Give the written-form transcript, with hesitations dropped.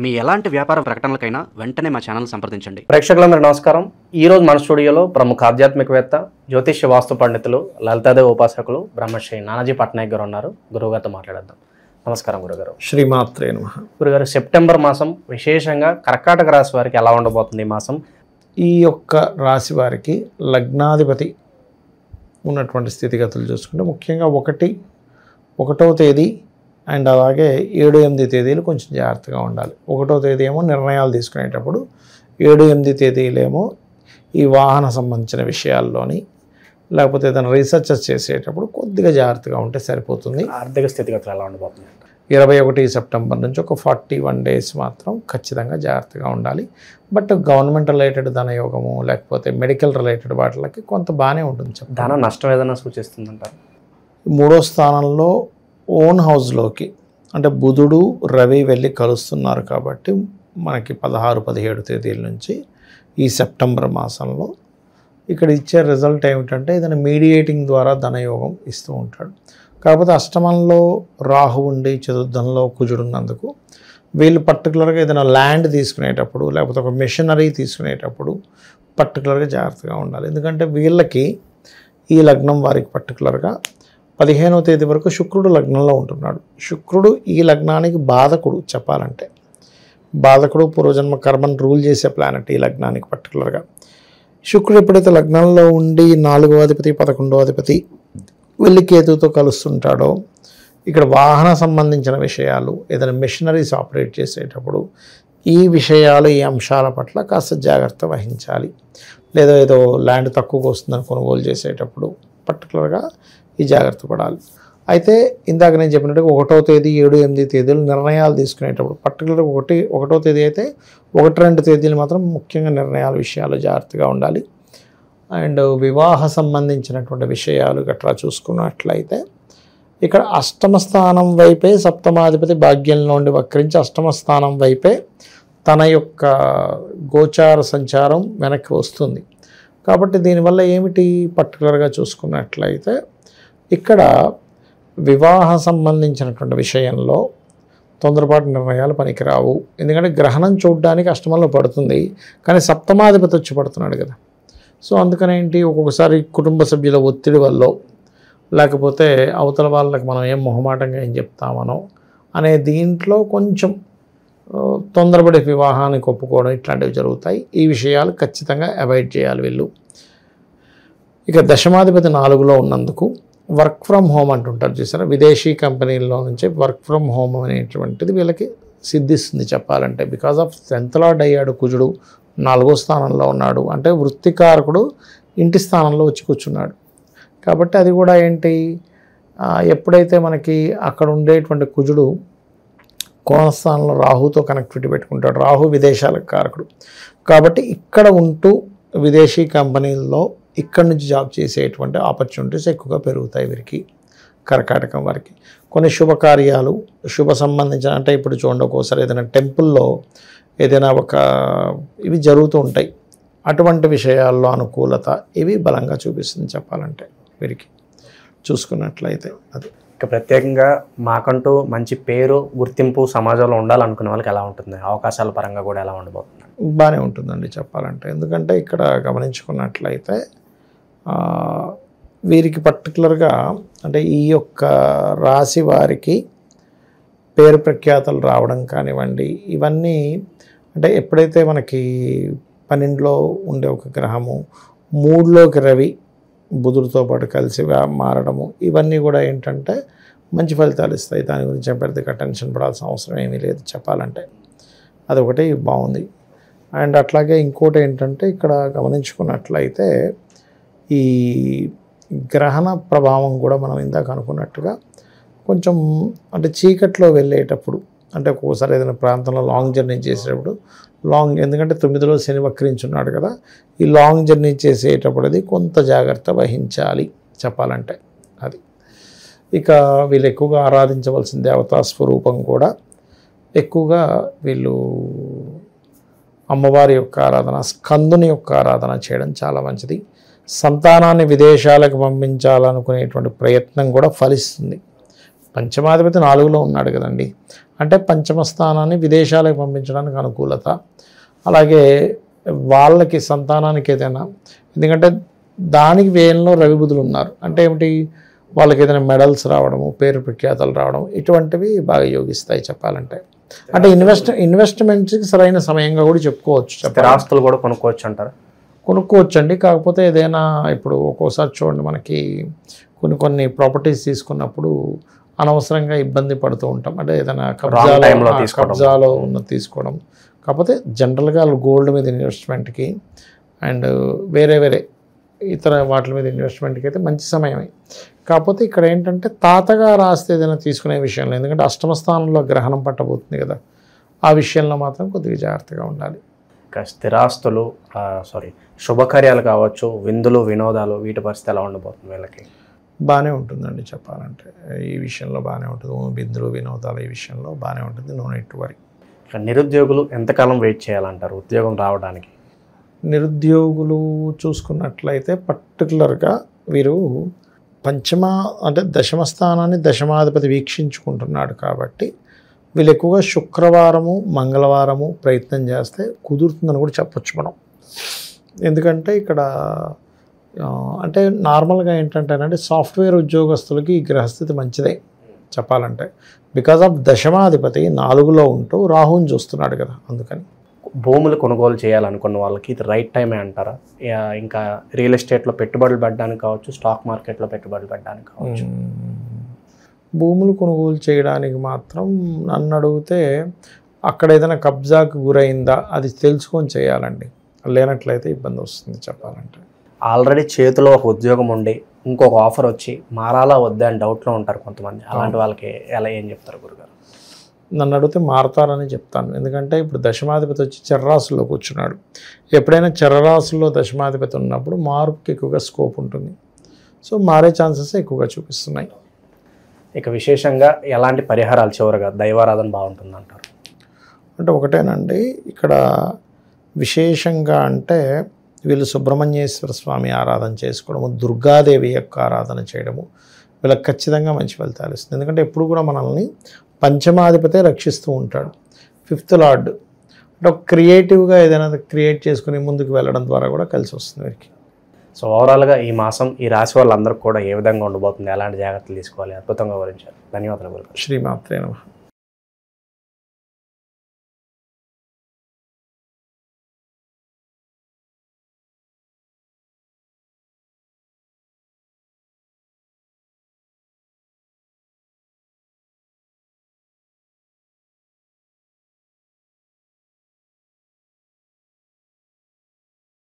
మీ ఎలాంటి వ్యాపార ప్రకటనలకైనా వెంటనే మా ఛానల్ సంప్రదించండి. ప్రేక్షకులందరూ నమస్కారం. ఈరోజు మన స్టూడియోలో ప్రముఖ ఆధ్యాత్మికవేత్త, జ్యోతిష్య వాస్తు పండితులు, లలితాదేవి ఉపాసకులు బ్రహ్మశ్రీ నానాజీ పట్నాయక్ గారు ఉన్నారు. గురువుగారితో మాట్లాడదాం. నమస్కారం గురుగారు. శ్రీమాత్రే నమః. గురుగారు, సెప్టెంబర్ మాసం విశేషంగా కర్కాటక రాశి వారికి ఎలా ఉండబోతుంది ఈ మాసం? ఈ యొక్క రాశి వారికి లగ్నాధిపతి ఉన్నటువంటి స్థితిగతులు చూసుకుంటే ముఖ్యంగా ఒకటవ తేదీ అండ్ అలాగే 7-8 తేదీలు కొంచెం జాగ్రత్తగా ఉండాలి. 1వ తేదీ ఏమో నిర్ణయాలు తీసుకునేటప్పుడు, 7-8 తేదీలేమో ఈ వాహన సంబంధించిన విషయాల్లోని లేకపోతే ఏదైనా రీసెర్చెస్ చేసేటప్పుడు కొద్దిగా జాగ్రత్తగా ఉంటే సరిపోతుంది. ఆర్థిక స్థితిగతులు ఎలా ఉండబోతుంది? 21 సెప్టెంబర్ నుంచి ఒక 41 డేస్ మాత్రం ఖచ్చితంగా జాగ్రత్తగా ఉండాలి. బట్ గవర్నమెంట్ రిలేటెడ్ ధనయోగము లేకపోతే మెడికల్ రిలేటెడ్ వాటికి కొంత బాగానే ఉంటుంది. ధన నష్టం ఏదైనా సూచిస్తుందంటారు? 3వ స్థానంలో ఓన్ హౌస్లోకి అంటే బుధుడు రవి వెళ్ళి కలుస్తున్నారు కాబట్టి మనకి 16-17 తేదీల నుంచి ఈ సెప్టెంబర్ మాసంలో ఇక్కడ ఇచ్చే రిజల్ట్ ఏమిటంటే ఏదైనా మీడియేటింగ్ ద్వారా ధనయోగం ఇస్తూ ఉంటాడు. కాకపోతే అష్టమంలో రాహు ఉండి చతుర్థంలో కుజుడున్నందుకు వీళ్ళు పర్టికులర్గా ఏదైనా ల్యాండ్ తీసుకునేటప్పుడు లేకపోతే ఒక మెషినరీ తీసుకునేటప్పుడు పర్టికులర్గా జాగ్రత్తగా ఉండాలి. ఎందుకంటే వీళ్ళకి ఈ లగ్నం వారికి పర్టికులర్గా 15వ తేదీ వరకు శుక్రుడు లగ్నంలో ఉంటున్నాడు. శుక్రుడు ఈ లగ్నానికి బాధకుడు. చెప్పాలంటే బాధకుడు పూర్వజన్మ కర్మను రూల్ చేసే ప్లానెట్ ఈ లగ్నానికి పర్టికులర్గా. శుక్రుడు ఎప్పుడైతే లగ్నంలో ఉండి 4వ అధిపతి 11వ అధిపతి వెళ్ళి కేతువుతో కలుస్తుంటాడో ఇక్కడ వాహన సంబంధించిన విషయాలు ఏదైనా మెషినరీస్ ఆపరేట్ చేసేటప్పుడు ఈ విషయాలు ఈ అంశాల పట్ల కాస్త జాగ్రత్త వహించాలి. లేదా ఏదో ల్యాండ్ తక్కువగా వస్తుందని కొనుగోలు చేసేటప్పుడు పర్టికులర్గా ఈ జాగ్రత్త పడాలి. అయితే ఇందాక నేను చెప్పినట్టుగా 1వ తేదీ 7-8 తేదీలు నిర్ణయాలు తీసుకునేటప్పుడు పర్టికులర్గా 1వ తేదీ అయితే 1-2 తేదీలు మాత్రం ముఖ్యంగా నిర్ణయాల విషయాలు జాగ్రత్తగా ఉండాలి. అండ్ వివాహ సంబంధించినటువంటి విషయాలు గట్రా చూసుకున్నట్లయితే ఇక్కడ అష్టమ స్థానం వైపే సప్తమాధిపతి భాగ్యంలో ఉండి వక్రించి అష్టమ స్థానం వైపే తన యొక్క గోచార సంచారం వెనక్కి వస్తుంది. కాబట్టి దీనివల్ల ఏమిటి పర్టికులర్గా చూసుకున్నట్లయితే ఇక్కడ వివాహ సంబంధించినటువంటి విషయంలో తొందరపాటు నిర్ణయాలు పనికిరావు. ఎందుకంటే గ్రహణం చూడడానికి అష్టమంలో పడుతుంది కానీ సప్తమాధిపతి వచ్చి పడుతున్నాడు కదా. సో అందుకని ఏంటి ఒక్కొక్కసారి కుటుంబ సభ్యుల ఒత్తిడి వల్ల లేకపోతే అవతల వాళ్ళకి మనం ఏం మొహమాటంగా ఏం చెప్తామనో అనే దీంట్లో కొంచెం తొందరపడి వివాహానికి ఒప్పుకోవడం ఇట్లాంటివి జరుగుతాయి. ఈ విషయాలు ఖచ్చితంగా అవాయిడ్ చేయాలి వీళ్ళు. ఇక దశమాధిపతి 4లో ఉన్నందుకు వర్క్ ఫ్రమ్ హోమ్ అంటుంటారు చూసారా, విదేశీ కంపెనీల్లో నుంచి వర్క్ ఫ్రమ్ హోమ్ అనేటువంటిది వీళ్ళకి సిద్ధిస్తుంది చెప్పాలంటే. బికాజ్ ఆఫ్ సెంతలాడ్ అయ్యాడు కుజుడు, 4వ స్థానంలో ఉన్నాడు అంటే వృత్తికారకుడు ఇంటి స్థానంలో వచ్చి కూర్చున్నాడు. కాబట్టి అది కూడా ఏంటి, ఎప్పుడైతే మనకి అక్కడ ఉండేటువంటి కుజుడు కోణస్థానంలో రాహుతో కనెక్టివిటీ పెట్టుకుంటాడు. రాహు విదేశాలకు కారకుడు కాబట్టి ఇక్కడ ఉంటూ విదేశీ కంపెనీల్లో ఇక్కడ నుంచి జాబ్ చేసేటువంటి ఆపర్చునిటీస్ ఎక్కువగా పెరుగుతాయి వీరికి, కర్కాటకం వారికి. కొన్ని శుభకార్యాలు శుభ సంబంధించిన అంటే ఇప్పుడు చూడండి ఒక్కోసారి ఏదైనా టెంపుల్లో ఏదైనా ఇవి జరుగుతూ ఉంటాయి. అటువంటి విషయాల్లో అనుకూలత ఇవి బలంగా చూపిస్తుంది చెప్పాలంటే వీరికి చూసుకున్నట్లయితే. అది ఇక ప్రత్యేకంగా మాకంటూ మంచి పేరు గుర్తింపు సమాజంలో ఉండాలనుకునే వాళ్ళకి ఎలా ఉంటుంది? అవకాశాల పరంగా కూడా ఎలా ఉండబోతుంది? బాగానే ఉంటుందండి చెప్పాలంటే. ఎందుకంటే ఇక్కడ గమనించుకున్నట్లయితే వీరికి పర్టికులర్గా అంటే ఈ యొక్క రాశి వారికి పేరు ప్రఖ్యాతలు రావడం కానివ్వండి ఇవన్నీ అంటే ఎప్పుడైతే మనకి 12లో ఉండే ఒక గ్రహము 3లోకి రవి బుధుడితో పాటు కలిసి మారడము ఇవన్నీ కూడా ఏంటంటే మంచి ఫలితాలు ఇస్తాయి. దాని గురించి పెద్దగా టెన్షన్ పడాల్సిన అవసరం ఏమీ లేదు చెప్పాలంటే. అదొకటి బాగుంది. అండ్ అట్లాగే ఇంకోటి ఏంటంటే ఇక్కడ గమనించుకున్నట్లయితే ఈ గ్రహణ ప్రభావం కూడా మనం ఇందాక అనుకున్నట్టుగా కొంచెం అంటే చీకట్లో వెళ్ళేటప్పుడు అంటే ఒక్కోసారి ఏదైనా ప్రాంతంలో లాంగ్ జర్నీ చేసేటప్పుడు ఎందుకంటే 9లో శని వక్రించున్నాడు కదా, ఈ లాంగ్ జర్నీ చేసేటప్పుడు అది కొంత జాగ్రత్త వహించాలి చెప్పాలంటే. అది ఇక వీళ్ళు ఎక్కువగా ఆరాధించవలసిన దేవతా స్వరూపం కూడా ఎక్కువగా వీళ్ళు అమ్మవారి యొక్క ఆరాధన, స్కందుని యొక్క ఆరాధన చేయడం చాలా మంచిది. సంతానాన్ని విదేశాలకు పంపించాలనుకునేటువంటి ప్రయత్నం కూడా ఫలిస్తుంది. పంచమాధిపతి 4లో ఉన్నాడు కదండి, అంటే పంచమ స్థానాన్ని విదేశాలకు పంపించడానికి అనుకూలత, అలాగే వాళ్ళకి సంతానానికి ఏదైనా, ఎందుకంటే దానికి వేయంలో రవి బుధులు ఉన్నారు అంటే ఏమిటి, వాళ్ళకి ఏదైనా మెడల్స్ రావడము, పేరు ప్రఖ్యాతలు రావడం, ఇటువంటివి బాగా యోగిస్తాయి చెప్పాలంటే. అంటే ఇన్వెస్ట్మెంట్స్కి సరైన సమయంగా కూడా చెప్పుకోవచ్చు. స్థిరాస్తులు కూడా కొనుక్కోవచ్చు అంటారు. కొనుక్కోవచ్చండి, కాకపోతే ఏదైనా ఇప్పుడు ఒక్కోసారి చూడండి మనకి కొన్ని ప్రాపర్టీస్ తీసుకున్నప్పుడు అనవసరంగా ఇబ్బంది పడుతూ ఉంటాం. అంటే ఏదైనా కబ్జాలో తీసుకోవడం. కాకపోతే జనరల్గా గోల్డ్ మీద ఇన్వెస్ట్మెంట్కి అండ్ వేరే ఇతర వాటి మీద ఇన్వెస్ట్మెంట్కి అయితే మంచి సమయమే. కాకపోతే ఇక్కడ ఏంటంటే తాతగా రాస్తే ఏదైనా తీసుకునే విషయంలో, ఎందుకంటే అష్టమ స్థానంలో గ్రహణం పట్టబోతుంది కదా, ఆ విషయంలో మాత్రం కొద్దిగా జాగ్రత్తగా ఉండాలి. ఇంకా స్థిరాస్తులు శుభకార్యాలు కావచ్చు, విందులు వినోదాలు, వీటి పరిస్థితి ఎలా ఉండబోతుంది వీళ్ళకి? బాగానే ఉంటుందండి చెప్పాలంటే, ఈ విషయంలో బాగానే ఉంటుంది. బిందులు వినోదాలు ఈ విషయంలో బాగానే ఉంటుంది. No need to worry. నిరుద్యోగులు ఎంతకాలం వెయిట్ చేయాలంటారు ఉద్యోగం రావడానికి? నిరుద్యోగులు చూసుకున్నట్లయితే పర్టికులర్గా వీరు దశమ స్థానాన్ని దశమాధిపతి వీక్షించుకుంటున్నాడు కాబట్టి వీళ్ళు ఎక్కువగా శుక్రవారము మంగళవారము ప్రయత్నం చేస్తే కుదురుతుందని కూడా చెప్పొచ్చు మనం. ఎందుకంటే ఇక్కడ అంటే నార్మల్గా ఏంటంటే సాఫ్ట్వేర్ ఉద్యోగస్తులకి ఈ గ్రహస్థితి మంచిదే చెప్పాలంటే, బికాజ్ ఆఫ్ దశమాధిపతి 4లో ఉంటూ రాహుని చూస్తున్నాడు కదా, అందుకని. భూములు కొనుగోలు చేయాలనుకున్న వాళ్ళకి ఇది రైట్ టైమే అంటారా? ఇంకా రియల్ ఎస్టేట్లో పెట్టుబడులు పెట్టడానికి కావచ్చు, స్టాక్ మార్కెట్లో పెట్టుబడులు పెట్టడానికి కావచ్చు. భూములు కొనుగోలు చేయడానికి మాత్రం నన్ను అడిగితే అక్కడ ఏదైనా కబ్జాకు గురైందా అది తెలుసుకొని చేయాలండి, లేనట్లయితే ఇబ్బంది వస్తుంది చెప్పాలంటే. ఆల్రెడీ చేతిలో ఒక ఉద్యోగం ఉండి ఇంకొక ఆఫర్ వచ్చి మారాలా వద్దా అని డౌట్లో ఉంటారు కొంతమంది. అలాంటి వాళ్ళకి ఏం చెప్తారు గురుగారు? నన్ను అడిగితే మారుతారని చెప్తాను. ఎందుకంటే ఇప్పుడు దశమాధిపతి వచ్చి చర్రాశుల్లో కూర్చున్నాడు. ఎప్పుడైనా చర్రాశుల్లో దశమాధిపతి ఉన్నప్పుడు మార్పుకి ఎక్కువగా స్కోప్ ఉంటుంది. సో మారే ఛాన్సెస్ ఎక్కువగా చూపిస్తున్నాయి. ఇక విశేషంగా ఎలాంటి పరిహారాలు చివరగా దైవారాధన బాగుంటుంది అంటారు? అంటే ఒకటేనండి, ఇక్కడ విశేషంగా అంటే వీళ్ళు సుబ్రహ్మణ్యేశ్వర స్వామి ఆరాధన చేసుకోవడము, దుర్గాదేవి యొక్క ఆరాధన చేయడము వీళ్ళకి ఖచ్చితంగా మంచి ఫలితాలు ఇస్తుంది. ఎందుకంటే ఎప్పుడు కూడా మనల్ని పంచమాధిపతే రక్షిస్తూ ఉంటాడు. 5th లార్డ్ అంటే ఒక క్రియేటివ్గా ఏదైనా క్రియేట్ చేసుకుని ముందుకు వెళ్ళడం ద్వారా కూడా కలిసి వస్తుంది వీరికి. సో ఓవరాల్గా ఈ మాసం ఈ రాశి వాళ్ళందరికీ కూడా ఏ విధంగా ఉండబోతుంది, ఎలాంటి జాగ్రత్తలు తీసుకోవాలి, అద్భుతంగా వివరించారు. ధన్యవాదాలు గురుగారు. శ్రీమాత్రే నమః.